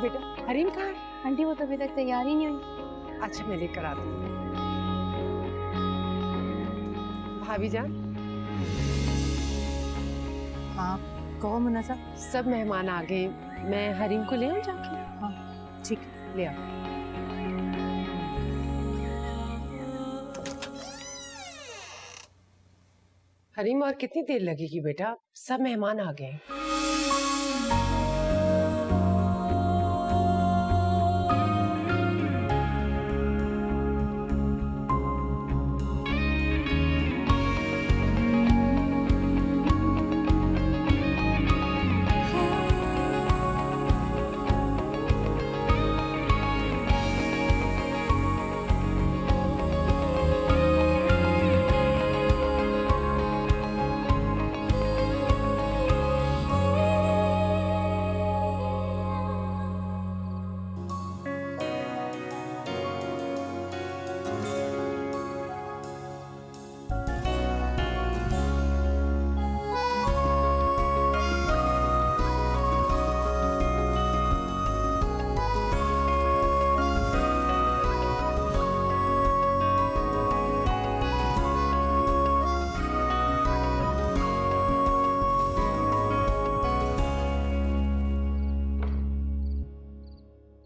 बेटा, हरीम कहाँ है? आंटी वो तो अभी तक तैयार ही नहीं हुई। अच्छा मैं लेकर आती हूँ। भाभी जान। हाँ कहो मुन्ना। सब मेहमान आ गए, मैं हरीम को ले आऊँ जाके? हाँ ठीक है, ले आओ। हरीम और कितनी देर लगेगी बेटा? सब मेहमान आ गए।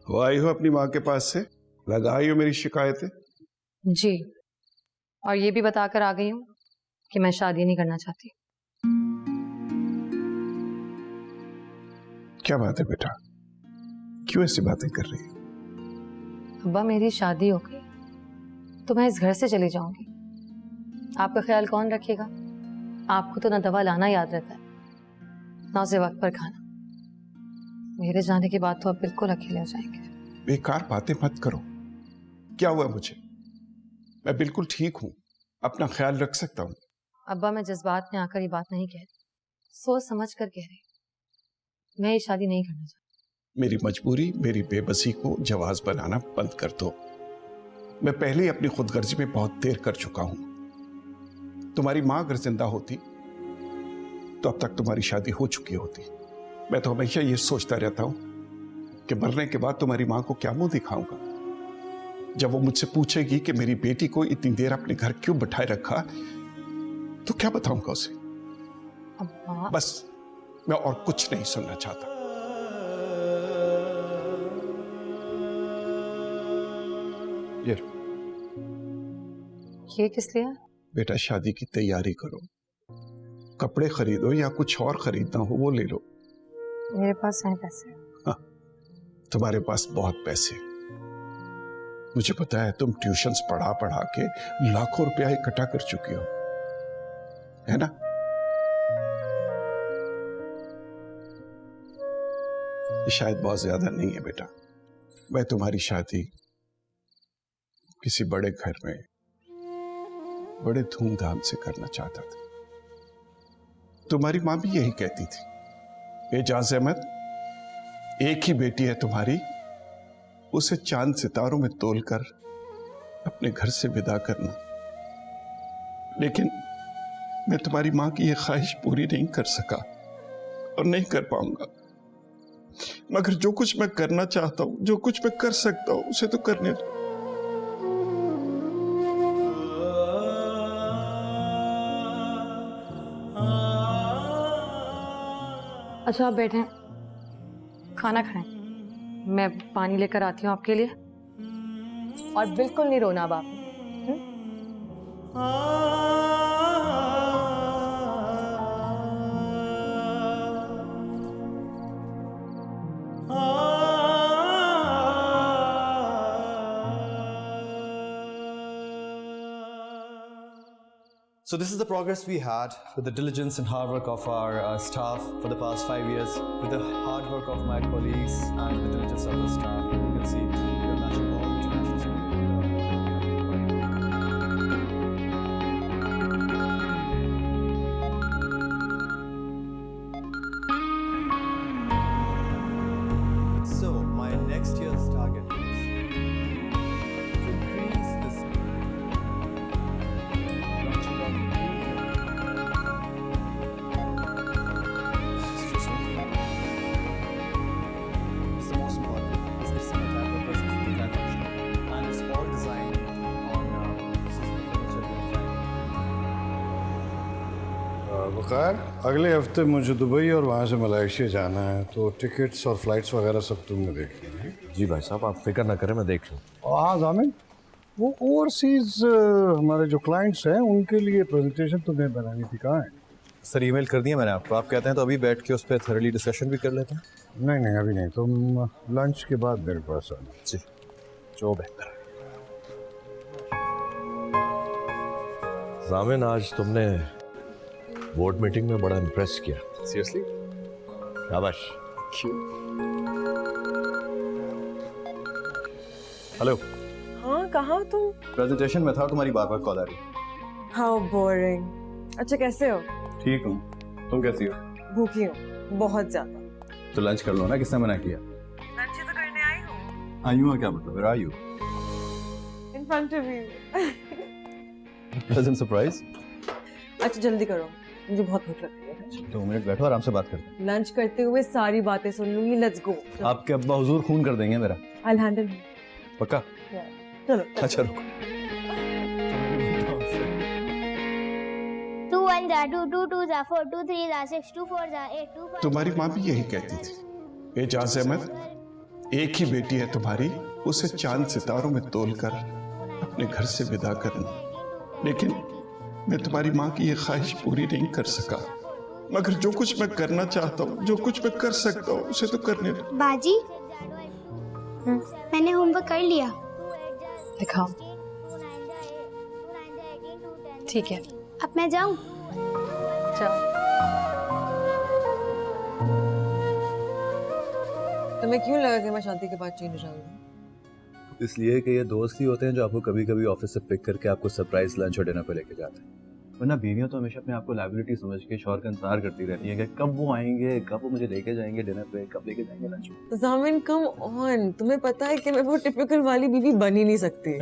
वो आई हो अपनी माँ के पास से, लगाई हो मेरी शिकायतें? जी, और ये भी बताकर आ गई हूँ कि मैं शादी नहीं करना चाहती। क्या बात है बेटा, क्यों ऐसी बातें कर रही है? अब्बा मेरी शादी हो गई तो मैं इस घर से चली जाऊंगी। आपका ख्याल कौन रखेगा? आपको तो ना दवा लाना याद रहता है, ना उसे वक्त पर खाना। मेरे जाने के बाद तो आप बिल्कुल अकेले हो जाएंगे। बेकार बातें मत करो। क्या हुआ मुझे? मैं बिल्कुल ठीक हूँ, अपना ख्याल रख सकता हूँ। अब्बा मैं जज्बात में आकर ये बात नहीं कह रही, सोच समझ कर कह रही। मैं ये शादी नहीं करना चाहती। मेरी मजबूरी, मेरी बेबसी को जवाज बनाना बंद कर दो। मैं पहले ही अपनी खुदगर्जी में बहुत देर कर चुका हूं। तुम्हारी मां अगर जिंदा होती तो अब तक तुम्हारी शादी हो चुकी होती। मैं तो हमेशा ये सोचता रहता हूं कि मरने के बाद तुम्हारी मां को क्या मुंह दिखाऊंगा। जब वो मुझसे पूछेगी कि मेरी बेटी को इतनी देर अपने घर क्यों बिठाए रखा, तो क्या बताऊंगा उसे? अब्बा बस मैं और कुछ नहीं सुनना चाहता। ये किस लिए? बेटा शादी की तैयारी करो, कपड़े खरीदो या कुछ और खरीदना हो वो ले लो। मेरे पास हैं पैसे। हाँ, तुम्हारे पास बहुत पैसे। मुझे पता है तुम ट्यूशन्स पढ़ा पढ़ा के लाखों रुपया इकट्ठा कर चुकी हो, है ना? ये शायद बहुत ज्यादा नहीं है बेटा। मैं तुम्हारी शादी किसी बड़े घर में बड़े धूमधाम से करना चाहता था। तुम्हारी मां भी यही कहती थी। एजाज अहमद, एक ही बेटी है तुम्हारी, उसे चांद सितारों में तोलकर अपने घर से विदा करना। लेकिन मैं तुम्हारी मां की यह ख्वाहिश पूरी नहीं कर सका और नहीं कर पाऊंगा। मगर जो कुछ मैं करना चाहता हूं, जो कुछ मैं कर सकता हूं, उसे तो करने दो। अच्छा आप बैठे, खाना खाएं, मैं पानी लेकर आती हूँ आपके लिए। और बिल्कुल नहीं रोना अब आपने। So this is the progress we had with the diligence and hard work of our staff for the past 5 years, with the hard work of my colleagues and the diligence of the staff. You can see we are matching all international standards. So my next year's target is to increase this. It's the most important. वक़ार, अगले हफ्ते मुझे Dubai और वहाँ से Malaysia जाना है, तो tickets और फ्लाइट्स वगैरह सब तुमने देख ली हैं? जी भाई साहब, आप फिक्र ना करें, मैं देख लूँ। और हाँ जामिन, वो ओवरसीज़ हमारे जो क्लाइंट्स हैं उनके लिए प्रेजेंटेशन तुम्हें बनानी थी, कहाँ है? सर ईमेल कर दिया मैंने आपको, आप कहते हैं तो अभी बैठ के उस पर थॉरली डिस्कशन भी कर लेते हैं। नहीं नहीं अभी नहीं, तुम लंच के बाद मेरे पास आना। जी, जो बेहतर है। जामिन, आज तुमने बोर्ड मीटिंग में बड़ा इम्प्रेस किया। सीरियसली? शाबाश। हेलो, हाँ कहाँ तुम? प्रेजेंटेशन में था, तुम्हारी बार बार कॉल आ रही। How boring. अच्छा कैसे हो? ठीक हूँ, तुम कैसी हो? भूखी हूँ बहुत ज्यादा। तो लंच कर लो ना, किसने मना किया? लंच तो करने आई हूँ। आई हूँ क्या मतलब? Where are you? In front of you. Present surprise. अच्छा जल्दी करो, मुझे बहुत भूख लग रही है। 2 मिनट बैठो, आराम से बात करते हैं। लंच करते हुए सारी बातें सुन लूंगी। Let's go. आपके अब्बा हुजूर खून कर देंगे मेरा। I will handle. पक्का? चलो। अच्छा रुको। 2 1 जा 2 2 2 जा 4 2 3 जा 6 2 4 जा 8 2 5। तुम्हारी माँ भी यही कहती थी। एजाज अहमद, एक ही बेटी है तुम्हारी, उसे चांद सितारों में तोलकर अपने घर से विदा करना। लेकिन मैं तुम्हारी माँ की ये ख्वाहिश पूरी नहीं कर सका, मगर जो कुछ मैं करना चाहता हूँ, जो कुछ मैं कर सकता हूँ, उसे तो करने दो। बाजी, मैंने होमवर्क कर लिया। दिखाओ। ठीक है, अब मैं जाऊँ? जाओ। तुम्हें क्यों लगा कि मैं शादी के बाद चेंज हो जाऊंगी? इसलिए कि ये दोस्त ही होते हैं जो आपको कभी कभी ऑफिस से पिक करके आपको सरप्राइज लंच और डिनर पे लेके जाते हैं। वरना बीवियां तो हमेशा अपने आपको लायबिलिटी समझ के शौहर का इंतजार करती रहती है कि कब वो आएंगे, कब वो मुझे लेके जाएंगे डिनर पे, कब लेके जाएंगे लंच पे। जामिन कम ऑन, तुम्हें पता है कि मैं वो टिपिकल वाली बीवी बन ही नहीं सकती।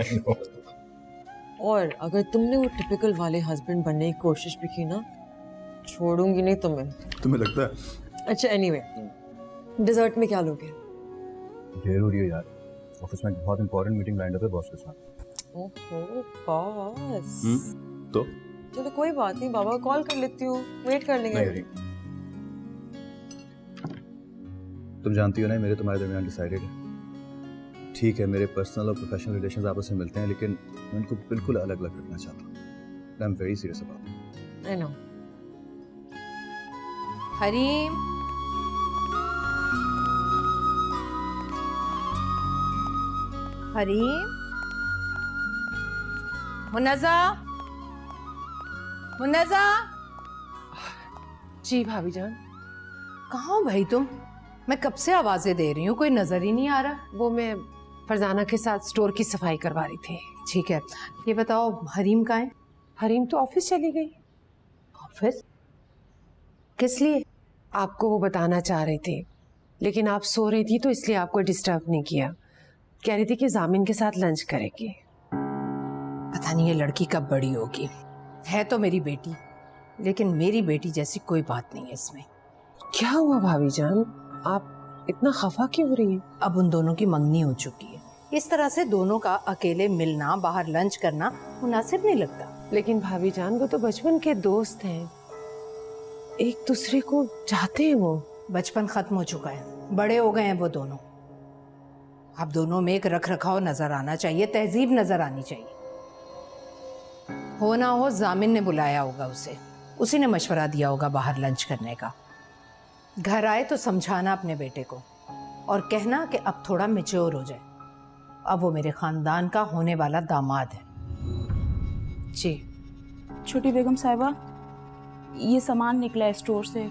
और अगर तुमने वो टिपिकल वाले हस्बैंड बनने की कोशिश भी की ना, छोड़ूंगी नहीं तुम्हें। तुम्हें लगता है? अच्छा एनीवे, डिजर्ट में क्या लोगे? देर हो रही है यार, ऑफिस में बहुत इंपॉर्टेंट मीटिंग लाइन है बॉस के साथ। ओहो बॉस। तो चलो कोई बात नहीं, बाबा को कॉल कर लेती हूँ, वेट कर लेंगे। नहीं, तुम जानती हो ना मेरे तुम्हारे दरमियान डिसाइडेड है। ठीक है, मेरे पर्सनल और प्रोफेशनल रिलेशंस आपस में मिलते हैं, लेकिन मैं उनको बिल्कुल अलग अलग रखना चाहता हूँ। I am very serious about it. I know. Hareem, Hareem, Munazza, Munazza, ji भाभी जान। कहाँ हो भाई तुम? मैं कब से आवाजें दे रही हूँ, कोई नजर ही नहीं आ रहा। वो मैं फरजाना के साथ स्टोर की सफाई करवा रही थी। ठीक है, ये बताओ हरीम कहाँ है? हरीम तो ऑफिस चली गई। ऑफिस? किस लिए? आपको वो बताना चाह रही थी, लेकिन आप सो रही थी तो इसलिए आपको डिस्टर्ब नहीं किया। कह रही थी कि जामिन के साथ लंच करेगी। पता नहीं ये लड़की कब बड़ी होगी। है तो मेरी बेटी, लेकिन मेरी बेटी जैसी कोई बात नहीं है इसमें। क्या हुआ भाभी जान, आप इतना खफा क्यों हो रही हैं? अब उन दोनों की मंगनी हो चुकी है, इस तरह से दोनों का अकेले मिलना, बाहर लंच करना मुनासिब नहीं लगता। लेकिन भाभी जान, वो तो बचपन के दोस्त हैं, एक दूसरे को चाहते हैं। वो बचपन खत्म हो चुका है, बड़े हो गए हैं वो दोनों। अब दोनों में एक रख रखाव नजर आना चाहिए, तहजीब नजर आनी चाहिए। हो ना हो जामिन ने बुलाया होगा उसे, उसी ने मशवरा दिया होगा बाहर लंच करने का। घर आए तो समझाना अपने बेटे को और कहना कि अब थोड़ा मैच्योर हो जाए, अब वो मेरे खानदान का होने वाला दामाद है। जी। छोटी बेगम साहिबा, ये सामान निकला है स्टोर से।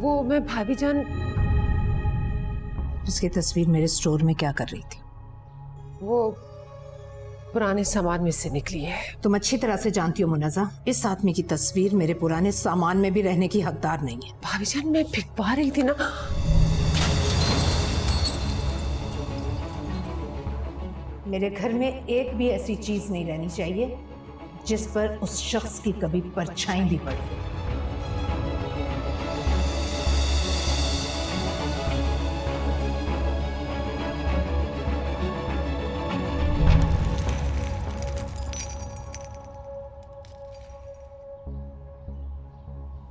वो मैं भाभी जान, इसकी तस्वीर मेरे स्टोर में क्या कर रही थी? वो पुराने सामान में से निकली है। तुम अच्छी तरह से जानती हो मुन्नज़ा, इस आदमी की तस्वीर मेरे पुराने सामान में भी रहने की हकदार नहीं है। भाभी जान, मैं भिगवा रही थी ना। मेरे घर में एक भी ऐसी चीज नहीं रहनी चाहिए जिस पर उस शख्स की कभी परछाई भी पड़ी।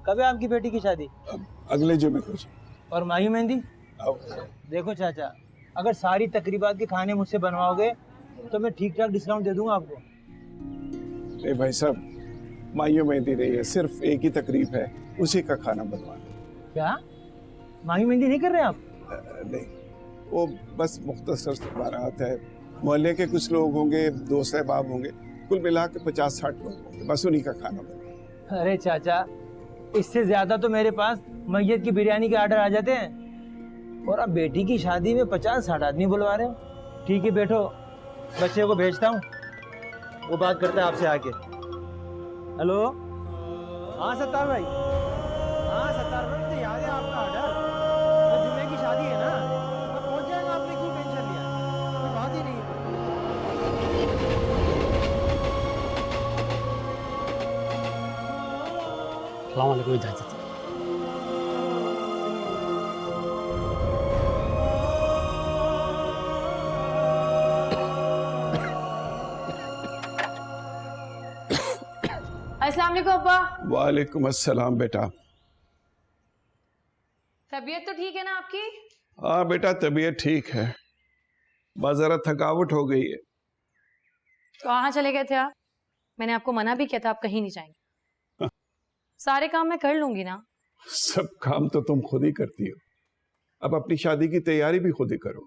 कब है आपकी बेटी की शादी? अगले जुमे को। और माही मेहंदी? देखो चाचा, अगर सारी तकरीबात के खाने मुझसे बनवाओगे तो मैं ठीक ठाक डिस्काउंट दे दूंगा आपको। नहीं भाई साहब, माहियो मेहंदी नहीं है, सिर्फ एक ही तकरीब है, उसी का खाना बनवाना। क्या माही मेहंदी नहीं कर रहे आप? नहीं, वो बस मुख्तसर बारात है, मोहल्ले के कुछ लोग होंगे, दोस्त अहबाब होंगे, कुल मिला के 50-60 लोग होंगे, बस उन्हीं का खाना बना। अरे चाचा, इससे ज्यादा तो मेरे पास मैयत की बिरयानी के ऑर्डर आ जाते हैं, और अब बेटी की शादी में 50-60 आदमी बुलवा रहे हो। ठीक है बैठो, बच्चे को भेजता हूँ, वो बात करता है आपसे आके। हेलो, हाँ सत्तार भाई, हाँ सत्तार भाई, मुझे याद है आपका ऑर्डर, तो जुमे की शादी है ना, मैं पहुंच जाएगा, आपने क्यों टेंशन लिया, कोई बात ही नहीं है। अस्सलाम वालेकुम इजाज़त। अस्सलाम वालेकुम अब्बा। वालेकुम अस्सलाम बेटा। तबीयत तो ठीक है ना आपकी? हाँ बेटा, तबीयत ठीक है, बस जरा थकावट हो गई है। कहाँ चले गए थे आप? मैंने आपको मना भी किया था, आप कहीं नहीं जाएंगे। सारे काम मैं कर लूंगी ना। सब काम तो तुम खुद ही करती हो, अब अपनी शादी की तैयारी भी खुद ही करो।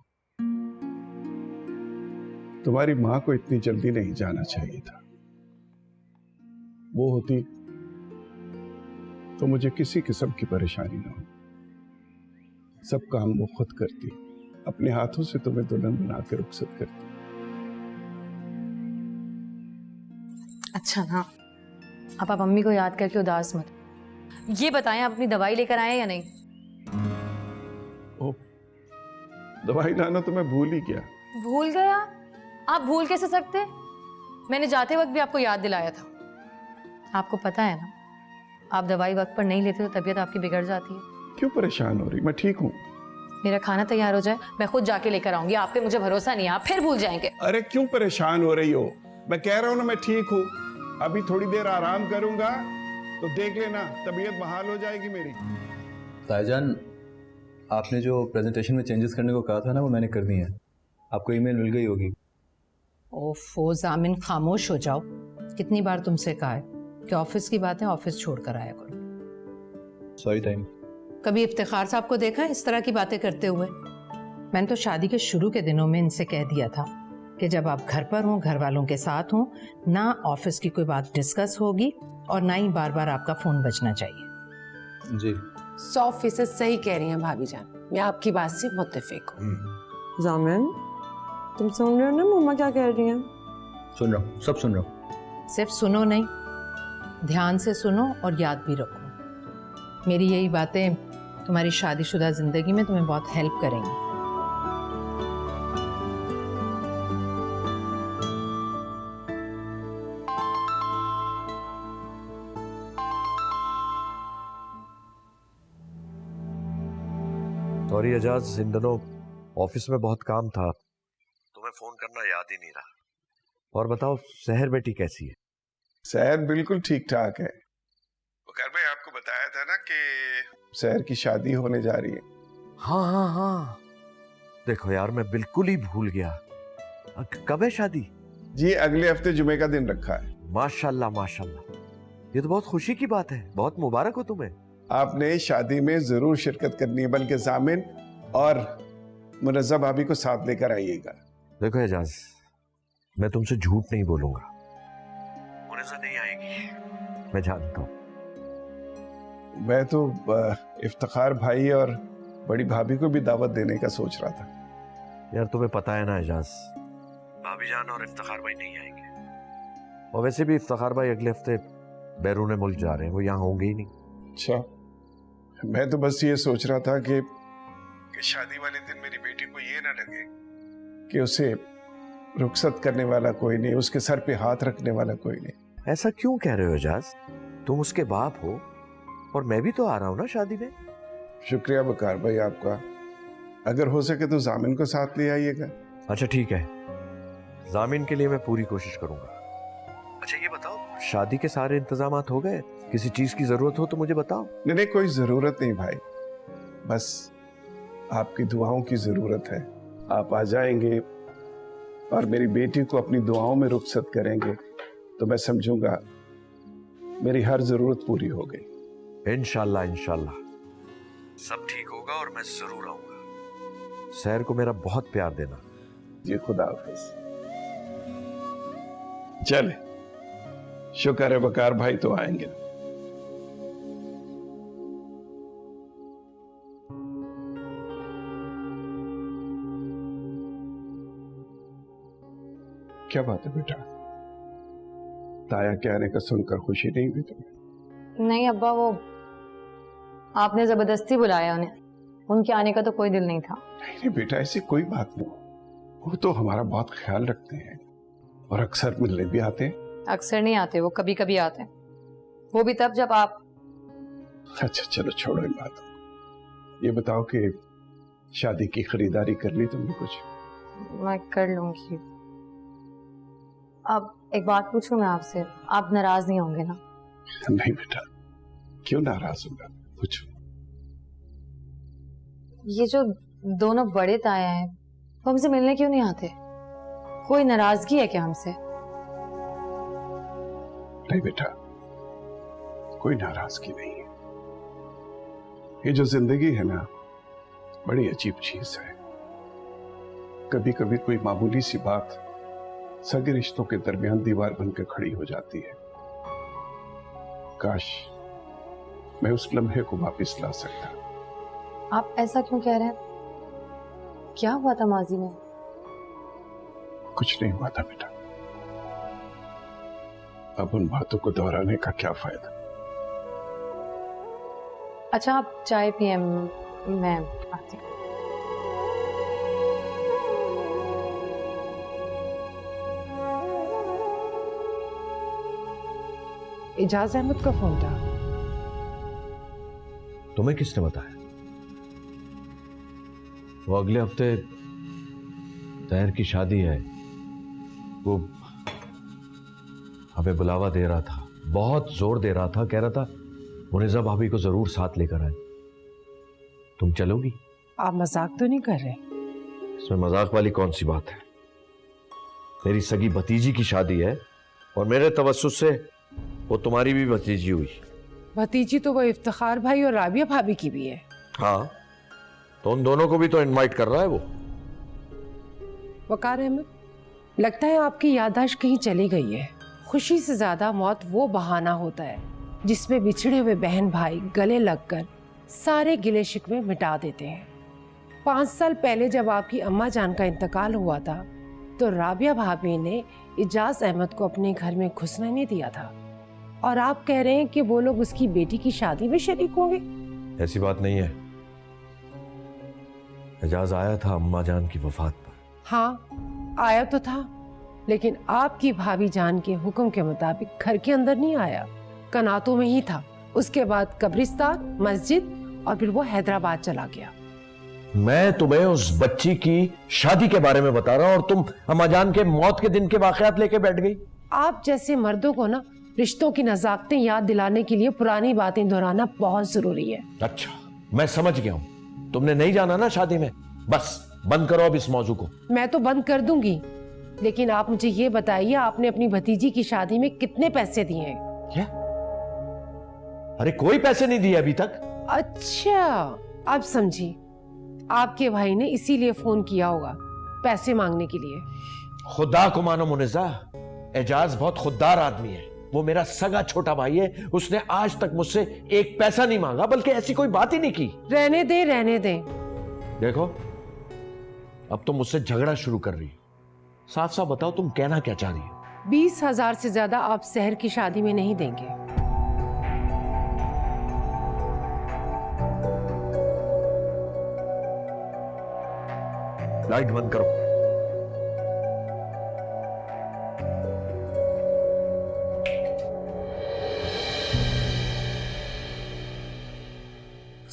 तुम्हारी माँ को इतनी जल्दी नहीं जाना चाहिए था, वो होती तो मुझे किसी किस्म की परेशानी ना हो। सब काम वो खुद करती, अपने हाथों से तुम्हें दुल्हन बना के रुखसत करती। अच्छा ना, अब आप अम्मी को याद करके उदास मत। ये बताएं, आप अपनी दवाई लेकर आए या नहीं? ओ, दवाई लाना तो मैं भूल ही गया। भूल गया? आप भूल कैसे सकते? मैंने जाते वक्त भी आपको याद दिलाया था। आपको पता है ना, आप दवाई वक्त पर नहीं लेते तो तबीयत आपकी बिगड़ जाती है। क्यों परेशान हो रही? मैं ठीक हूँ। मेरा खाना तैयार हो जाए, मैं खुद जाके लेकर आऊंगी। आप पे मुझे भरोसा नहीं है, आप फिर भूल जाएंगे। अरे क्यों परेशान हो रही हो? मैं कह रहा हूँ ना, मैं ठीक हूँ, अभी थोड़ी देर आराम करूंगा तो देख लेना तबीयत बहाल हो जाएगी मेरी। ताईजान, आपने जो प्रेजेंटेशन में चेंजेस करने को कहा था ना, वो मैंने कर दी है, आपको ईमेल मिल गई होगी। ओफो जामिन, खामोश हो जाओ। कितनी बार तुमसे कहा है कि ऑफिस की बातें ऑफिस छोड़ कर आया करो। Sorry time. कभी इफ्तिखार साहब को देखा है इस तरह की बातें करते हुए? मैंने तो शादी के शुरू के दिनों में इनसे कह दिया था कि जब आप घर पर हों, घर वालों के साथ हों, ना ऑफिस की कोई बात डिस्कस होगी और ना ही बार बार आपका फोन बजना चाहिए। जी 100% सही कह रही हैं भाभी जान, मैं आपकी बात से मुत्तफिक हूँ। जामिन, तुम सुन रहे हो ना मम्मा क्या कह रही हैं? सुन रहा हूँ, सब सुन रहा हूँ। सिर्फ सुनो नहीं, ध्यान से सुनो और याद भी रखो। मेरी यही बातें तुम्हारी शादीशुदा जिंदगी में तुम्हें बहुत हेल्प करेंगी। सॉरी एजाज, इन दिनों ऑफिस में बहुत काम था, तुम्हें फोन करना याद ही नहीं रहा। और बताओ, सहर बेटी कैसी है? सहर बिल्कुल ठीक ठाक है। वकार भाई, आपको बताया था ना कि सहर की शादी होने जा रही है। हाँ हाँ हाँ, देखो यार, मैं बिल्कुल ही भूल गया। कब है शादी? जी अगले हफ्ते जुमे का दिन रखा है। माशाल्लाह माशाल्लाह, ये तो बहुत खुशी की बात है, बहुत मुबारक हो तुम्हें। आपने शादी में जरूर शिरकत करनी है, बल्कि जामिन और मुनज़्ज़ा भाभी को साथ लेकर आइएगा। देखो एजाज, मैं तुमसे झूठ नहीं बोलूंगा, मुनज़्ज़ा नहीं आएगी, मैं जानता हूँ। मैं तो इफ्तिखार भाई और बड़ी भाभी को भी दावत देने का सोच रहा था। यार तुम्हें पता है ना एजाज, भाभी जान और इफ्तिखार भाई नहीं आएंगे, और वैसे भी इफ्तिखार भाई अगले हफ्ते बैरून मुल्क जा रहे हैं, वो यहाँ होंगे ही नहीं। अच्छा, मैं तो बस ये सोच रहा था कि शादी वाले दिन मेरी बेटी को ये ना लगे कि उसे रुखसत करने वाला कोई नहीं, उसके सर पे हाथ रखने वाला कोई नहीं। ऐसा क्यों कह रहे हो एजाज? तुम उसके बाप हो और मैं भी तो आ रहा हूँ ना शादी में। शुक्रिया बकार भाई आपका, अगर हो सके तो जामिन को साथ ले आइएगा। अच्छा ठीक है, जामिन के लिए मैं पूरी कोशिश करूंगा। अच्छा ये बताओ, शादी के सारे इंतजामात हो गए? किसी चीज की जरूरत हो तो मुझे बताओ। नहीं नहीं, कोई जरूरत नहीं भाई, बस आपकी दुआओं की जरूरत है। आप आ जाएंगे और मेरी बेटी को अपनी दुआओं में रुखसत करेंगे तो मैं समझूंगा मेरी हर जरूरत पूरी हो गई। इंशाल्लाह इंशाल्लाह सब ठीक होगा और मैं जरूर आऊंगा। सैर को मेरा बहुत प्यार देना। जी खुदा हाफिज। चले, शुक्र है बकार भाई तो आएंगे। क्या बात है बेटा, ताया के आने का सुनकर खुशी नहीं हुई तुम्हें? नहीं अब्बा, वो आपने जबरदस्ती बुलाया उन्हें, उनके आने का तो कोई दिल नहीं था। नहीं बेटा, ऐसी कोई बात नहीं, वो तो हमारा बहुत ख्याल रखते हैं और अक्सर मिलने भी आते हैं। अक्सर नहीं आते, वो कभी कभी आते हैं, वो भी तब जब आप। अच्छा चलो छोड़ो इन बातों को। ये बताओ कि शादी की खरीदारी कर ली तुमने कुछ? मैं कर लूंगी। अब एक बात पूछूं मैं आपसे, आप नाराज नहीं होंगे ना? नहीं बेटा, क्यों नाराज होगा, पूछो। ये जो दोनों बड़े ताया हैं वो हमसे मिलने क्यों नहीं आते? कोई नाराजगी है क्या हमसे? नहीं बेटा, कोई नाराजगी नहीं है। ये जो जिंदगी है ना, बड़ी अजीब चीज है। कभी कभी कोई मामूली सी बात सगे रिश्तों के दरमियान दीवार बनकर खड़ी हो जाती है। काश मैं उस लम्हे को वापस ला सकता। आप ऐसा क्यों कह रहे हैं? क्या हुआ था माजी में? कुछ नहीं हुआ था बेटा, अब उन बातों को दोहराने का क्या फायदा। अच्छा आप चाय पिए, मैं आती हूँ। एजाज अहमद का फोन था। तुम्हें किसने बताया? वो अगले हफ्ते तैर की शादी है, वो हमें बुलावा दे रहा था, बहुत जोर दे रहा था, कह रहा था मुनिजा भाभी को जरूर साथ लेकर आए। तुम चलोगी? आप मजाक तो नहीं कर रहे? इसमें मजाक वाली कौन सी बात है? मेरी सगी भतीजी की शादी है और मेरे तवस्सुस से वो तुम्हारी भी भतीजी हुई। भतीजी तो वो इफ्तिखार भाई और राबिया भाभी की भी है। हाँ, तो उन दोनों को भी तो इनवाइट कर रहा है वो। वकार अहमद, लगता है आपकी याददाश्त कहीं चली गई है। खुशी से ज्यादा मौत वो बहाना होता है जिसमें बिछड़े हुए बहन भाई गले लगकर सारे गिले शिकवे मिटा देते हैं। 5 साल पहले जब आपकी अम्मा जान का इंतकाल हुआ था तो राबिया भाभी ने एजाज अहमद को अपने घर में घुसने नहीं दिया था, और आप कह रहे हैं कि वो लोग उसकी बेटी की शादी में शरीक होंगे? ऐसी बात नहीं है। एजाज आया था अम्मा जान की वफात पर। हाँ आया तो था, लेकिन आपकी भाभी जान के हुक्म के मुताबिक घर के अंदर नहीं आया, कनातों में ही था। उसके बाद कब्रिस्तान, मस्जिद और फिर वो हैदराबाद चला गया। मैं तुम्हें उस बच्ची की शादी के बारे में बता रहा हूं और तुम अम्मा जान के मौत के दिन के वाकयात लेके बैठ गई। आप जैसे मर्दों को ना रिश्तों की नजाकतें याद दिलाने के लिए पुरानी बातें दोहराना बहुत जरूरी है। अच्छा, मैं समझ गया हूं, तुमने नहीं जाना ना शादी में। बस बंद करो अब इस मौजू को। मैं तो बंद कर दूंगी, लेकिन आप मुझे ये बताइए, आपने अपनी भतीजी की शादी में कितने पैसे दिए हैं? क्या? अरे कोई पैसे नहीं दिए अभी तक। अच्छा, अब समझी। आपके भाई ने इसीलिए फोन किया होगा, पैसे मांगने के लिए। खुदा को मानो मुनिजा, एजाज बहुत खुददार आदमी है। वो मेरा सगा छोटा भाई है, उसने आज तक मुझसे एक पैसा नहीं मांगा, बल्कि ऐसी कोई बात ही नहीं की। रहने दे, रहने दे। देखो, अब तुम मुझसे झगड़ा शुरू कर रही हो। साफ साफ बताओ तुम कहना क्या चाह रही हो? 20,000 से ज्यादा आप शहर की शादी में नहीं देंगे। लाइट बंद करो।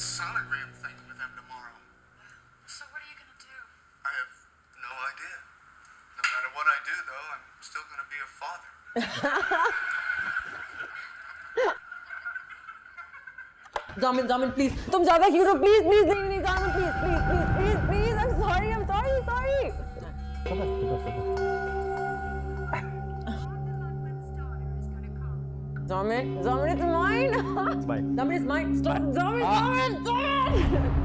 Sonogram thing with them tomorrow. So what are you gonna do? I have no idea. No matter what I do, though, I'm still gonna be a father. जामिन जामिन प्लीज, तुम ज्यादा क्यूट हो, प्लीज प्लीज, नहीं नहीं जामिन please please please please please, I am sorry sorry. जामिन जामिन इट्स माइन, जामिन इट्स माइन, स्टॉप जामिन जामिन जामिन।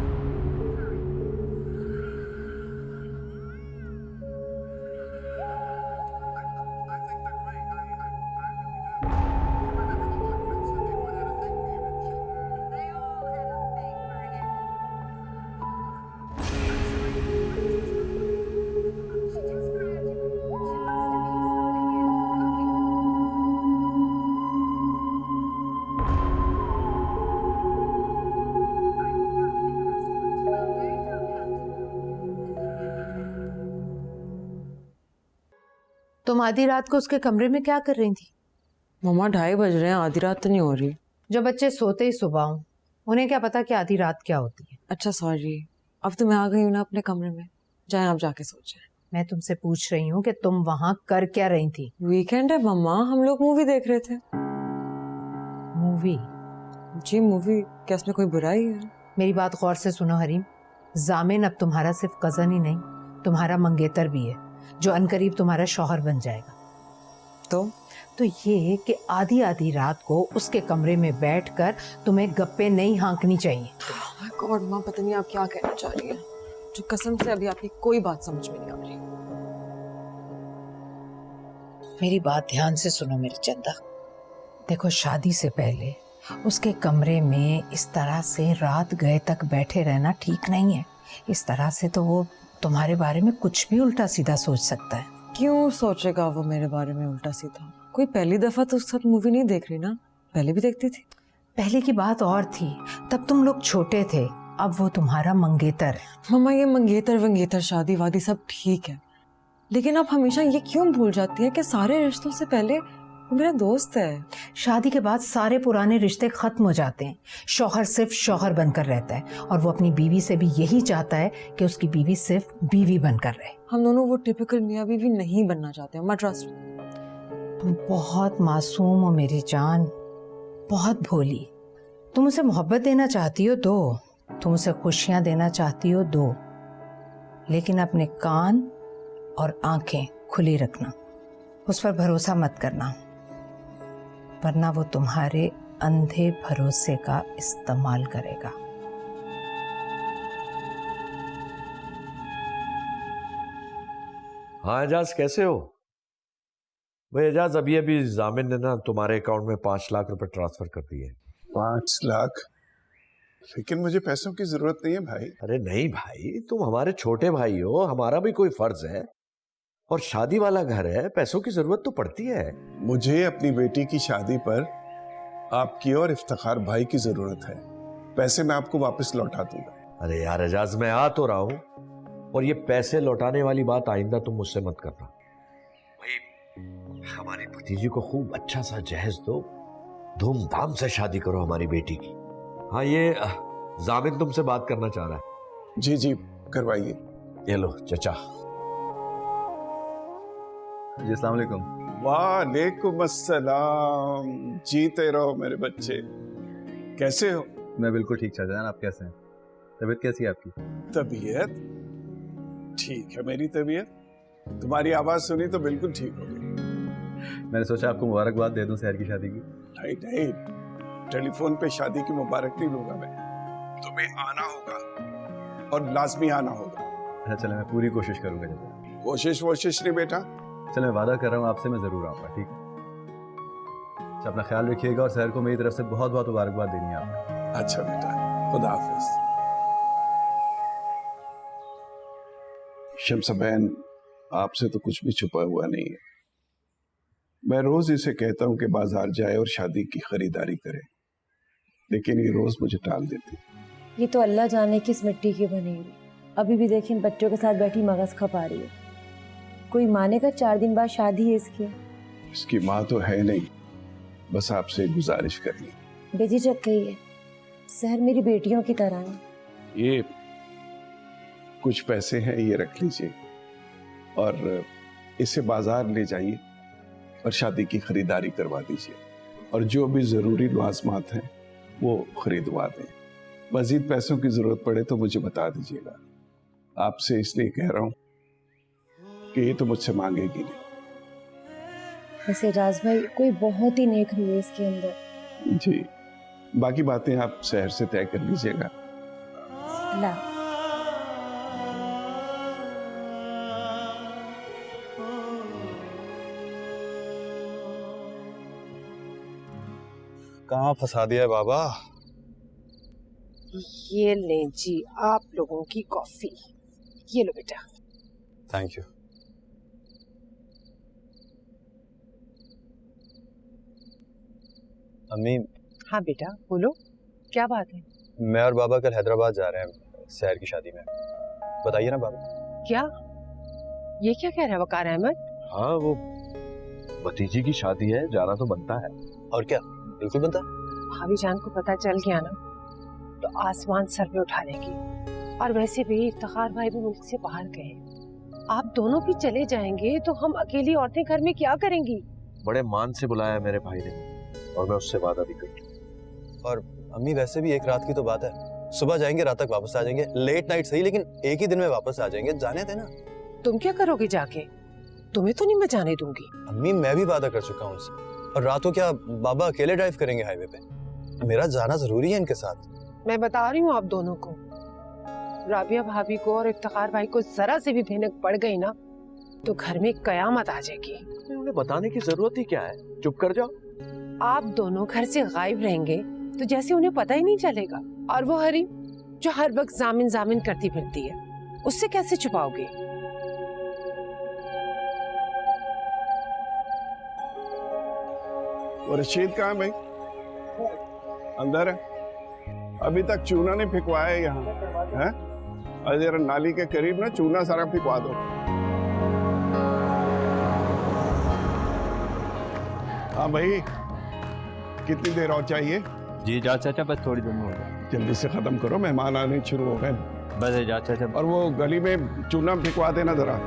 तुम आधी रात को उसके कमरे में क्या कर रही थी? मम्मा 2:30 बज रहे हैं, आधी रात तो नहीं हो रही। जो बच्चे सोते ही सुबह हों, उन्हें क्या पता कि आधी रात क्या होती है। अच्छा सॉरी, अब तो मैं आ गई हूँ ना अपने कमरे में, जाए आप जाके सो जाए। मैं तुमसे पूछ रही हूँ कि तुम वहां कर क्या रही थी? वीकेंड है मम्मा, हम लोग मूवी देख रहे थे। मूवी? जी मूवी, क्या इसमें कोई बुराई है? मेरी बात गौर से सुनो हरीम, जामिन अब तुम्हारा सिर्फ कजन ही नहीं, तुम्हारा मंगेतर भी है, जो अनकरीब तुम्हारा शौहर बन जाएगा। तो ये कि आधी आधी रात को उसके कमरे में बैठकर तुम्हें गप्पे नहीं हाँकनी चाहिए। माय गॉड माँ, पता नहीं आप क्या कहना चाह रही है, जो कसम से अभी आपकी कोई बात समझ में नहीं आ रही। मेरी बात ध्यान से सुनो मेरी चंदा। देखो, शादी से पहले उसके कमरे में इस तरह से रात गए तक बैठे रहना ठीक नहीं है। इस तरह से तो वो तुम्हारे बारे में कुछ भी उल्टा सीधा सोच सकता है। क्यों सोचेगा वो मेरे बारे में उल्टा सीधा? कोई पहली दफा तो उसके साथ मूवी नहीं देख रही ना, पहले भी देखती थी। पहले की बात और थी, तब तुम लोग छोटे थे, अब वो तुम्हारा मंगेतर है। मम्मा ये मंगेतर वंगेतर शादी वादी सब ठीक है, लेकिन आप हमेशा ये क्यों भूल जाती है कि सारे रिश्तों से पहले वो मेरा दोस्त है। शादी के बाद सारे पुराने रिश्ते खत्म हो जाते हैं, शौहर सिर्फ शौहर बनकर रहता है, और वो अपनी बीवी से भी यही चाहता है कि उसकी बीवी सिर्फ बीवी बनकर रहे। हम दोनों वो टिपिकल मियाँ बीवी नहीं बनना चाहते हैं, ट्रस्ट। तुम बहुत मासूम हो मेरी जान, बहुत भोली। तुम उसे मोहब्बत देना चाहती हो दो, तुम उसे खुशियां देना चाहती हो दो, लेकिन अपने कान और आंखें खुली रखना। उस पर भरोसा मत करना, वरना वो तुम्हारे अंधे भरोसे का इस्तेमाल करेगा। हाँ एजाज, कैसे हो भाई? एजाज, अभी अभी जामिन ने ना तुम्हारे अकाउंट में 5 लाख रुपए ट्रांसफर कर दिए। 5 लाख? लेकिन मुझे पैसों की जरूरत नहीं है भाई। अरे नहीं भाई, तुम हमारे छोटे भाई हो, हमारा भी कोई फर्ज है, और शादी वाला घर है, पैसों की जरूरत तो पड़ती है। मुझे अपनी बेटी की शादी पर आपकी और इफ्तिखार भाई की जरूरत है। पैसे मैं आपको वापस लौटा दूंगा। अरे यार एजाज, मैं आ तो रहा हूं, और ये पैसे लौटाने वाली बात आइंदा तुम मुझसे मत करना भाई। हमारी भतीजी को खूब अच्छा सा जहेज दो, धूमधाम से शादी करो हमारी बेटी की। हाँ, ये जामिन तुमसे बात करना चाह रहा है। जी जी, करवाइए। ये लो चचा। जी अस्सलाम वालेकुम। वालेकुम अस्सलाम। जीते रहो मेरे बच्चे। कैसे हो? मैं बिल्कुल ठीक चाचा जान, आप कैसे हैं? तबीयत कैसी है आपकी? तबीयत ठीक है मेरी तबीयत। तुम्हारी आवाज सुनी तो बिल्कुल ठीक हो गई। मैंने सोचा आपको मुबारकबाद दे दूं शहर की शादी की। नहीं नहीं, टेलीफोन पे शादी की मुबारक नहीं दूंगा मैं। तुम्हें आना होगा और लाजमी आना होगा। अच्छा चले, मैं पूरी कोशिश करूंगा चाचा। कोशिश वोशिश नहीं बेटा। चलो मैं वादा कर रहा हूँ आपसे, मैं जरूर आऊंगा, ठीक है? अच्छा, अपना ख्याल रखिएगा, और शहर को मेरी तरफ से बहुत बहुत मुबारकबाद देनी है आपको। अच्छा बेटा, खुदा हाफिज। शम्स बहन, आपसे तो कुछ भी छुपा हुआ नहीं है। मैं रोज इसे कहता हूँ कि बाजार जाए और शादी की खरीदारी करे, लेकिन ये रोज मुझे टाल देती। ये तो अल्लाह जाने किस मिट्टी की बनी हुई, अभी भी देखिए बच्चों के साथ बैठी मगज खपा रही है। कोई मानेगा 4 दिन बाद शादी है इसकी। इसकी माँ तो है नहीं, बस आपसे गुजारिश करनी। बेझिझक गई है, शहर मेरी बेटियों की तरह है। ये कुछ पैसे हैं, ये रख लीजिए और इसे बाजार ले जाइए और शादी की खरीदारी करवा दीजिए, और जो भी जरूरी लाज़मात हैं वो खरीदवा दें। मजीद पैसों की जरूरत पड़े तो मुझे बता दीजिएगा। आपसे इसलिए कह रहा हूं कि ये तो मुझसे मांगेगी नहीं। वैसे राज भाई कोई बहुत ही नेक रूह है इसके अंदर। जी, बाकी बातें आप शहर से तय कर लीजिएगा। ला कहाँ फंसा दिया है बाबा? ये लें जी आप लोगों की कॉफी। ये लो बेटा। Thank you. अम्मी, हाँ बेटा बोलो, क्या बात है? मैं और बाबा कल हैदराबाद जा रहे हैं सहर की शादी में। बताइए ना बाबा। क्या ये क्या कह रहा है वकार अहमद? हाँ, वो भतीजी की शादी है, जाना तो बनता है। और क्या, बिल्कुल बनता। भाभी जान को पता चल गया ना तो आसमान सर पे उठा लेगी। और वैसे भी इफ्तिखार भाई भी मुल्क से बाहर गए। आप दोनों भी चले जाएंगे तो हम अकेली औरतें घर में क्या करेंगी? बड़े मान से बुलाया मेरे भाई ने और मैं उससे वादा भी कर। और अम्मी वैसे भी एक रात की तो बात है, सुबह जाएंगे रात तक वापस आ जाएंगे। लेट नाइट सही लेकिन एक ही दिन में वापस आ जाएंगे। जाने थे ना। तुम क्या करोगे जाके? तुम्हें तो नहीं मैं जाने दूंगी। अम्मी मैं भी वादा कर चुका हूँ उनसे। और रात को क्या बाबा अकेले ड्राइव करेंगे हाईवे पे? मेरा जाना जरूरी है इनके साथ। मैं बता रही हूँ आप दोनों को, राबिया भाभी को और इफ्तिखार भाई को जरा से भी भनक पड़ गई ना तो घर में कयामत आ जाएगी। उन्हें बताने की जरूरत ही क्या है, चुप कर जाओ। आप दोनों घर से गायब रहेंगे तो जैसे उन्हें पता ही नहीं चलेगा। और वो हरी जो हर वक्त जामिन जामिन करती फिरती है, उससे कैसे छुपाओगे? और रशीद कहाँ है भाई? अंदर है। अभी तक चूना नहीं फिकवाया यहाँ है? अरे जरा नाली के करीब ना चूना सारा फिकवा दो। हाँ भाई, कितनी देर और चाहिए? जी जा चाचा, बस थोड़ी देर में हो जाए। जल्दी से खत्म करो, मेहमान आने शुरू हो गए। बस जा चाचा। और वो गली में चूना फिकवा देना जरा।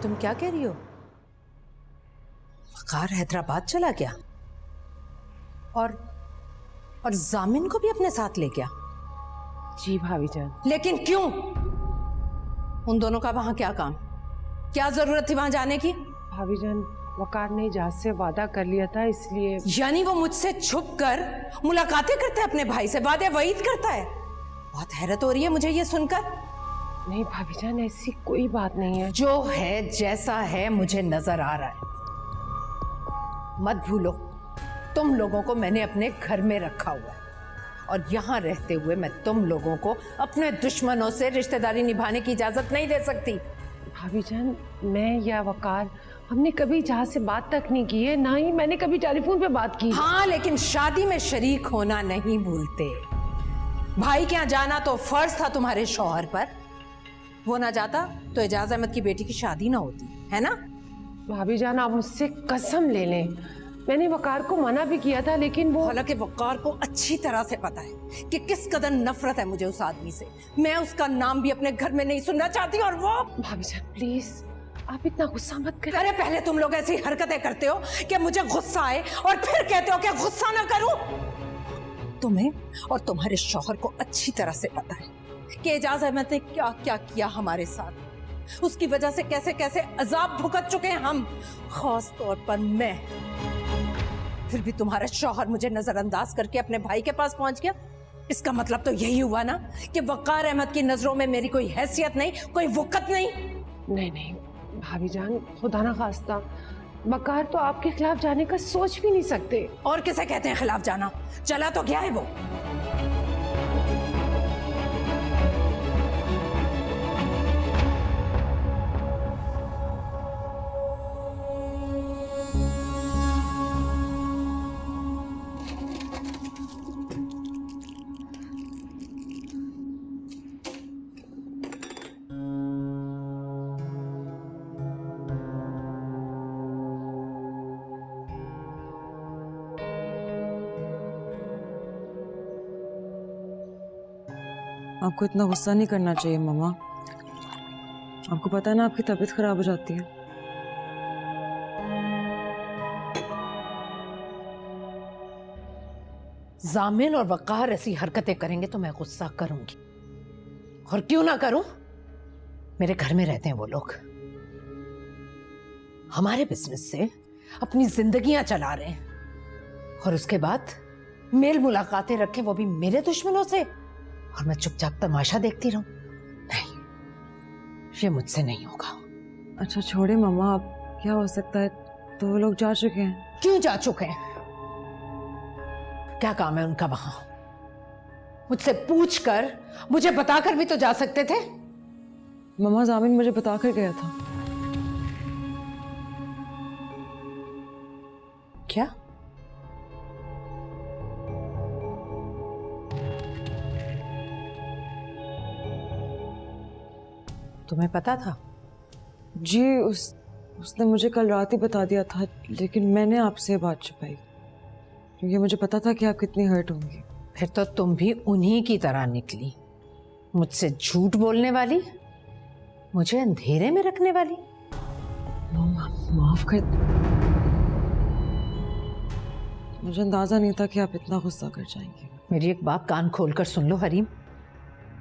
तुम क्या कह रही हो? वकार हैदराबाद चला गया और जामिन को भी अपने साथ ले गया? जी भाभी जान। लेकिन क्यों? उन दोनों का वहां क्या काम? क्या जरूरत थी वहां जाने की? भाभी जान, वकार ने इजाज़त से वादा कर लिया था इसलिए। यानी वो मुझसे छुप कर मुलाकातें करता है अपने भाई से, वादे वईद करता है? बहुत हैरत हो रही है मुझे ये सुनकर। नहीं भाभी जान, ऐसी कोई बात नहीं है। जो है जैसा है मुझे नजर आ रहा है। मत भूलो, तुम लोगों को मैंने अपने घर में रखा हुआ है और यहाँ रहते हुए मैं तुम लोगों को अपने दुश्मनों से रिश्तेदारी निभाने की इजाजत नहीं दे सकती। भाभी जान, मैं या वकार हमने कभी जहाँ से बात तक नहीं की है, ना ही मैंने कभी टेलीफोन पे बात की। हाँ, लेकिन शादी में शरीक होना नहीं भूलते। भाई के यहाँ जाना तो फर्ज था तुम्हारे शौहर पर। वो ना जाता तो एजाज अहमद की बेटी की शादी ना होती, है ना? भाभी जान, आप मुझसे कसम ले लें, मैंने वकार को मना भी किया था लेकिन वो। हालांकि वकार को अच्छी तरह से पता है कि किस कदर नफरत है मुझे उस आदमी से। मैं उसका नाम भी अपने घर में नहीं सुनना चाहती। और वो। भाभी जान प्लीज, आप इतना गुस्सा मत करें। अरे पहले तुम लोग ऐसी हरकतें करते हो कि मुझे गुस्सा आए और फिर कहते हो कि गुस्सा ना करूं। तुम्हें और तुम्हारे शौहर को अच्छी तरह से पता है कि एजाज अहमद ने क्या क्या किया हमारे साथ। उसकी वजह से कैसे कैसे अजाब भुगत चुके हैं हम, खास तौर पर मैं। फिर भी तुम्हारा शौहर मुझे नजरअंदाज करके अपने भाई के पास पहुंच गया। इसका मतलब तो यही हुआ ना कि वकार अहमद की नजरों में मेरी कोई हैसियत नहीं, कोई वक़्त नहीं। नहीं भाभी जान, खुदा ना खास्ता, वकार तो आपके खिलाफ जाने का सोच भी नहीं सकते। और किसे कहते हैं खिलाफ जाना? चला तो गया है वो। आपको इतना गुस्सा नहीं करना चाहिए मामा। आपको पता है ना आपकी तबीयत खराब हो जाती है। जामिन और वक़ार ऐसी हरकतें करेंगे तो मैं गुस्सा करूंगी, और क्यों ना करूं। मेरे घर में रहते हैं वो लोग, हमारे बिजनेस से अपनी जिंदगियां चला रहे हैं, और उसके बाद मेल मुलाकातें रखे, वो भी मेरे दुश्मनों से, और मैं चुपचाप तमाशा देखती रहूं। नहीं, ये मुझसे नहीं होगा। अच्छा छोड़े मामा, अब क्या हो सकता है, तो वो लोग जा चुके हैं। क्यों जा चुके हैं? क्या काम है उनका वहां? मुझसे पूछकर, मुझे बताकर भी तो जा सकते थे। मामा जामिन मुझे बता कर गया था। क्या? तुम्हें पता था? जी उसने मुझे कल रात ही बता दिया था, लेकिन मैंने आपसे बात छुपाई क्योंकि मुझे पता था कि आप कितनी हर्ट होंगी। फिर तो तुम भी उन्हीं की तरह निकली, मुझसे झूठ बोलने वाली, मुझे अंधेरे में रखने वाली। माफ कर, मुझे अंदाजा नहीं था कि आप इतना गुस्सा कर जाएंगे। मेरी एक बात कान खोलकर सुन लो हरीम,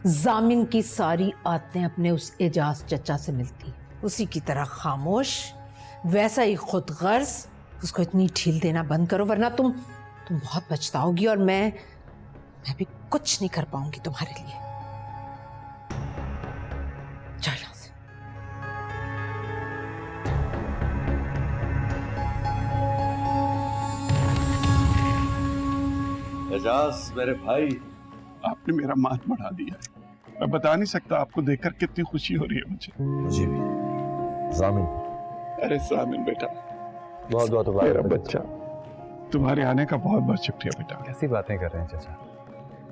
जामिन की सारी आदतें अपने उस एजाज चचा से मिलती, उसी की तरह खामोश, वैसा ही खुद गर्ज। उसको इतनी ढील देना बंद करो, वरना तुम बहुत पछताओगी, और मैं भी कुछ नहीं कर पाऊंगी तुम्हारे लिए। चल यहाँ से। एजाज मेरे भाई, आपने मेरा मान बढ़ा दिया है। मैं बता नहीं सकता आपको देखकर कितनी खुशी हो रही है मुझे भी। जामिन, अरे जामिन बेटा, बहुत बहुत मेरा बच्चा, तुम्हारे आने का बहुत बहुत शुक्रिया बेटा। कैसी बातें कर रहे हैं चाचा,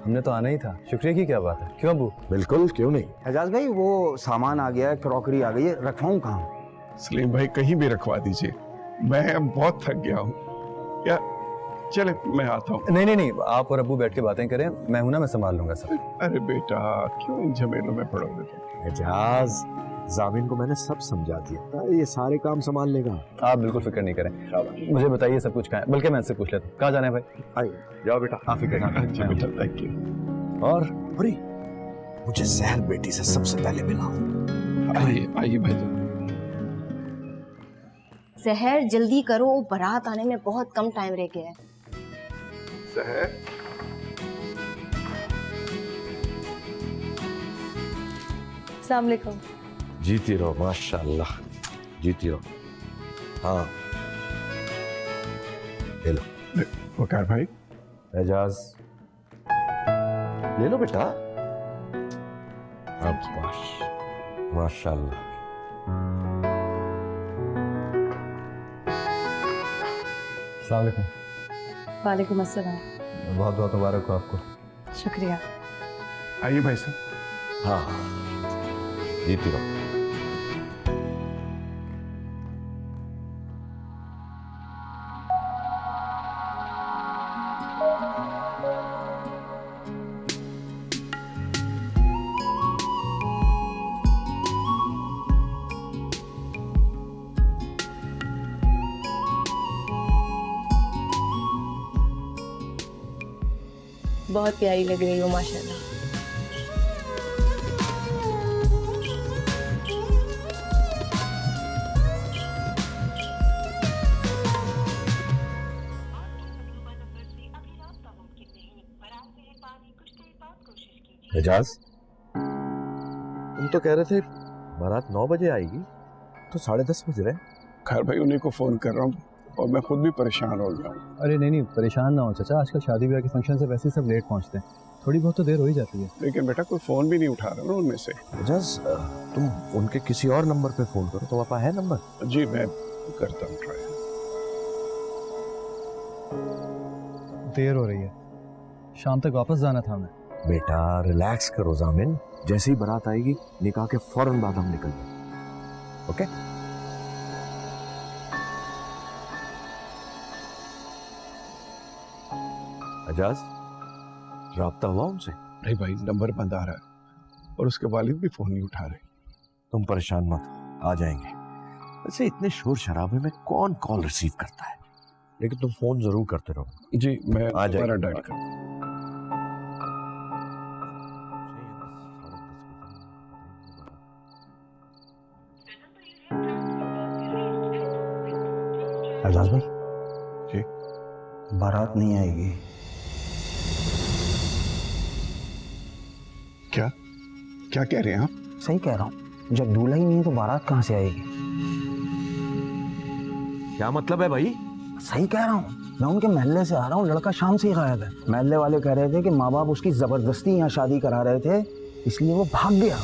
हमने तो आना ही था। शुक्रिया की क्या बात है, क्यों अबू? बिल्कुल, क्यों नहीं। एजाज भाई वो सामान आ गया है, क्रॉकरी आ गई है, रखवाऊं कहाँ? सलीम भाई कहीं भी रखवा दीजिए, मैं अब बहुत थक गया हूँ। या चले मैं आता हूँ। नहीं, आप और अब्बू बैठ के बातें करें, मैं हूं ना, मैं संभाल लूंगा सब। अरे बेटा क्यों इन झमेलों में पड़ोगे तुम? एजाज, जामिन को मैंने सब समझा दिया, ये सारे काम संभाल लेगा। आप बिल्कुल फिक्र नहीं करें। मुझे बताइए सब कुछ कहाँ है, बल्कि मैं इससे पूछ लेता हूँ कहाँ जाना है भाई। आइए जाओ बेटा, आप फिक्र ना अच्छा बेटा, थैंक यू। और अरे मुझे सहर बेटी से सबसे पहले मिला। आइए भाई। सहर जल्दी करो, बारात आने में बहुत कम टाइम रह गया है। सहर, अस्सलाम वालेकुम। जीती रहो, माशाल्लाह, जीती रहो। हाँ ले लो। वकार भाई। एजाज ले लो बेटा। अब माशाल्लाह। अस्सलाम वालेकुम। वालेकुम अस्सलाम। बहुत बहुत मुबारक हो आपको। शुक्रिया। आइए भाई साहब। हाँ जीती रहो। बहुत प्यारी लग रही हो माशाल्लाह। एजाज, तुम तो कह रहे थे बारात 9 बजे आएगी, तो 10:30 बज रहे। खैर भाई उन्हीं को फोन कर रहा हूँ, और मैं खुद भी परेशान हो गया हूँ। अरे नहीं परेशान ना हो चाचा, आजकल शादी ब्याह के फंक्शन से वैसे ही सब लेट पहुंचते हैं, थोड़ी बहुत तो देर हो ही जाती है। लेकिन बेटा कोई फोन भी नहीं उठा रहा ना उनमें से। एजाज, तुम उनके किसी और नंबर पे फोन करो, तुम्हारे पास है नंबर? जी मैं करता हूँ ट्राई। देर हो रही है, शाम तक वापस जाना था हमें। बेटा रिलैक्स करो जामिन, जैसे ही बारात आएगी निकाह के फौरन बाद हम निकल जाएंगे। ओके? एजाज, राब्ता हुआ उनसे? नहीं भाई, नंबर बंद आ रहा है। और उसके वालिद भी फोन नहीं उठा रहे। तुम परेशान मत हो, आ जाएंगे। वैसे इतने शोर शराबे में कौन कॉल रिसीव करता है, लेकिन तुम फोन जरूर करते रहो। जी मैं आ जाएंगे। दोबारा डायल करता हूं। एजाज भाई जी बारात नहीं आएगी। क्या क्या कह रहे हैं आप? सही कह रहा हूँ, जब दूल्हा ही नहीं है तो बारात कहाँ से आएगी? क्या मतलब है भाई? सही कह रहा हूँ, मैं उनके महल्ले से आ रहा हूँ, लड़का शाम से ही गायब है। महल्ले वाले कह रहे थे कि माँ बाप उसकी जबरदस्ती यहाँ शादी करा रहे थे, इसलिए वो भाग गया।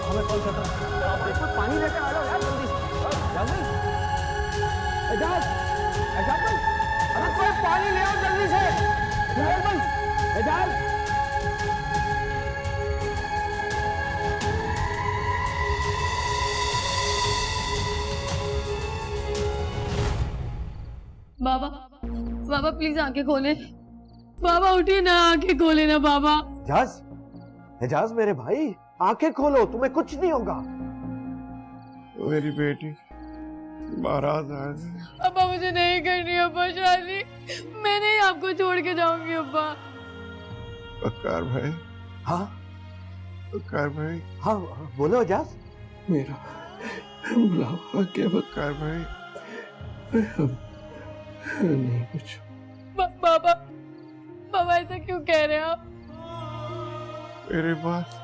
हमें कॉल करता हूँ, पानी लेकर आ जाओ यार जल्दी से। एजाज भाई, अरे कोई पानी ले आओ जल्दी से। एजाज बाबा, बाबा प्लीज आंखें खोले। बाबा उठिए ना, आंखें खोले ना बाबा। एजाज मेरे भाई, आंखें खोलो, तुम्हें कुछ नहीं होगा। मेरी बेटी बारात आ गई। अब्बा मुझे नहीं करनी अब्बा शादी, मैं नहीं आपको छोड़ के जाऊंगी अब्बा। वकार भाई। हाँ वकार भाई। हाँ बोलो एजाज। मेरा बुलावा क्या वकार भाई? नहीं कुछ। बाबा, बाबा ऐसा क्यों कह रहे हैं आप? मेरे पास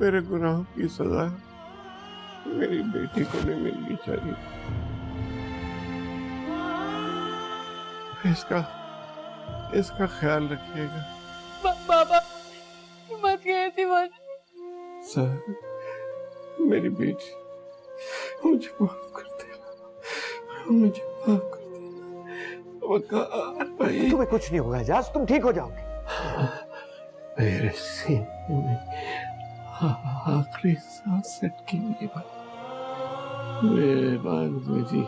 मेरे गुनाहों की सजा मेरी बेटी को नहीं मिलनी चाहिए। इसका ख्याल रखिएगा। बाबा मत कहिए ऐसी बात। सर मेरी बेटी मुझे माफ कर देना, मुझे माफ कर देना। वकार भाई, तुम्हें कुछ नहीं होगा एजाज, तुम ठीक हो जाओगे। मेरे सीने में आखिरी सांस अटकी हुई है। मेरे बाद मेरी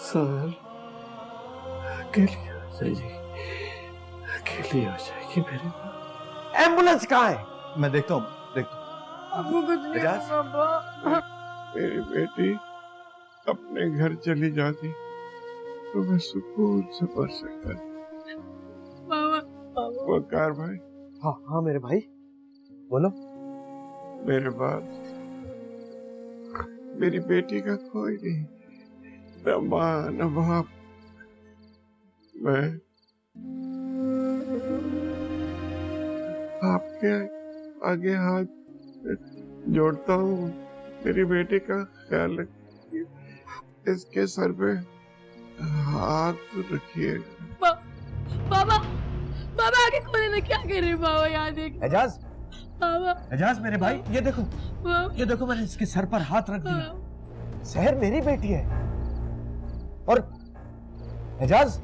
साल अकेली हो जाएगी, अकेली हो जाएगी मेरी माँ। एम्बुलेंस कहाँ है? मैं देखता हूँ, आपको कुछ नहीं होगा। मेरी बेटी अपने घर चली जाती तो मैं सुकून से मर सकता। वकार भाई। हाँ मेरे भाई बोलो। मेरे बाद मेरी बेटी का कोई नहीं, न माँ न बाप। मैं आपके आगे हाथ जोड़ता हूँ, मेरी बेटी का ख्याल रखिए, इसके सर पे हाथ रखिए। बाबा, बाबा आगे खोले ना, क्या कर रहे हैं बाबा? यहाँ देख एजाज। बाबा, एजाज मेरे भाई, ये देखो मैंने इसके सर पर हाथ रख दिया। सहर मेरी बेटी है और एजाज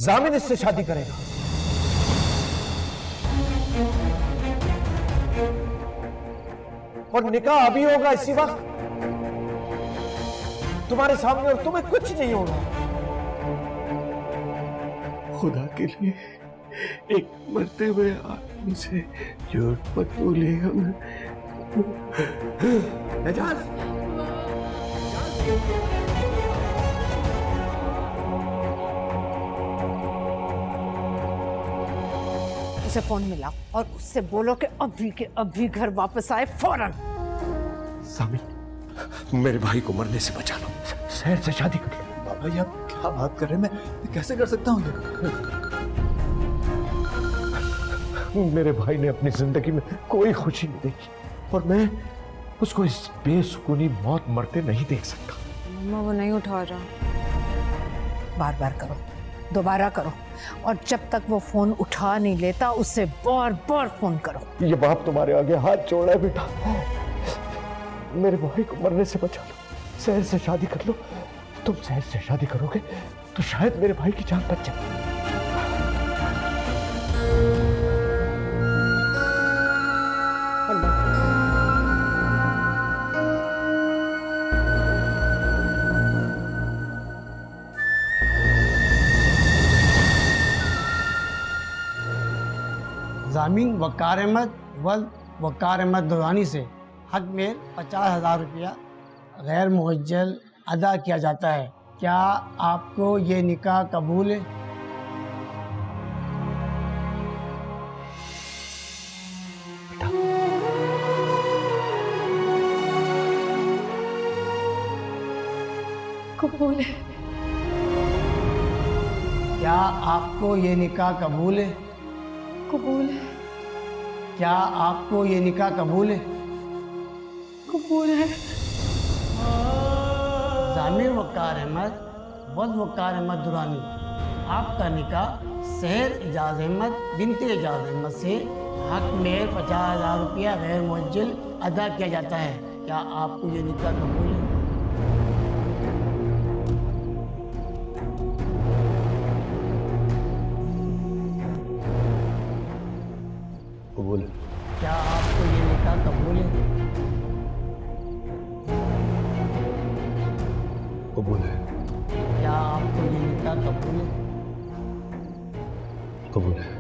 जामिन इससे शादी करेगा। और निकाह अभी होगा इसी वक्त तुम्हारे सामने, और तुम्हें कुछ नहीं होगा। खुदा के लिए एक मरते हुए आदमी से झूठ मत बोलिएगा। मैं एजाज उसे फोन मिलाओ और उससे बोलो कि अभी के अभी घर वापस आए फौरन। सामी मेरे भाई को मरने से बचा लो, शहर से शादी कर लो। बाबा ये आप क्या बात कर रहे हैं? मैं कैसे कर सकता हूँ? मेरे भाई ने अपनी जिंदगी में कोई खुशी नहीं देखी और मैं उसको इस बेसुकूनी मौत मरते नहीं देख सकता। मम्मा वो नहीं उठा रहा। बार बार करो, दोबारा करो, और जब तक वो फोन उठा नहीं लेता उससे बार बार फोन करो। ये बाप तुम्हारे आगे हाथ जोड़ा है बेटा, मेरे भाई को मरने से बचा लो, शहर से शादी कर लो। तुम शहर से शादी करोगे तो शायद मेरे भाई की जान बच जाए। जामिन वक़ार अहमद वक़ार अहमद दुरानी से हक में 50,000 रुपया गैर मुअज्जल अदा किया जाता है। क्या आपको ये निकाह कबूल है? कबूल है। क्या आपको ये निकाह कबूल है? कबूल है। क्या आपको ये निकाह कबूल है? कबूल है। जामिर वक़ार अहमद वक़ार अहमद दुरानी, आपका निकाह सहर एजाज अहमद बिनते एजाज अहमद से हक में 50,000 रुपया गैर मुअज्जल अदा किया जाता है। क्या आपको ये निकाह कबूल है? कबूल। क्या आपको ये निकाह कबूल है? कबूल है। क्या आपको ये निकाह कबूल है? कबूल है।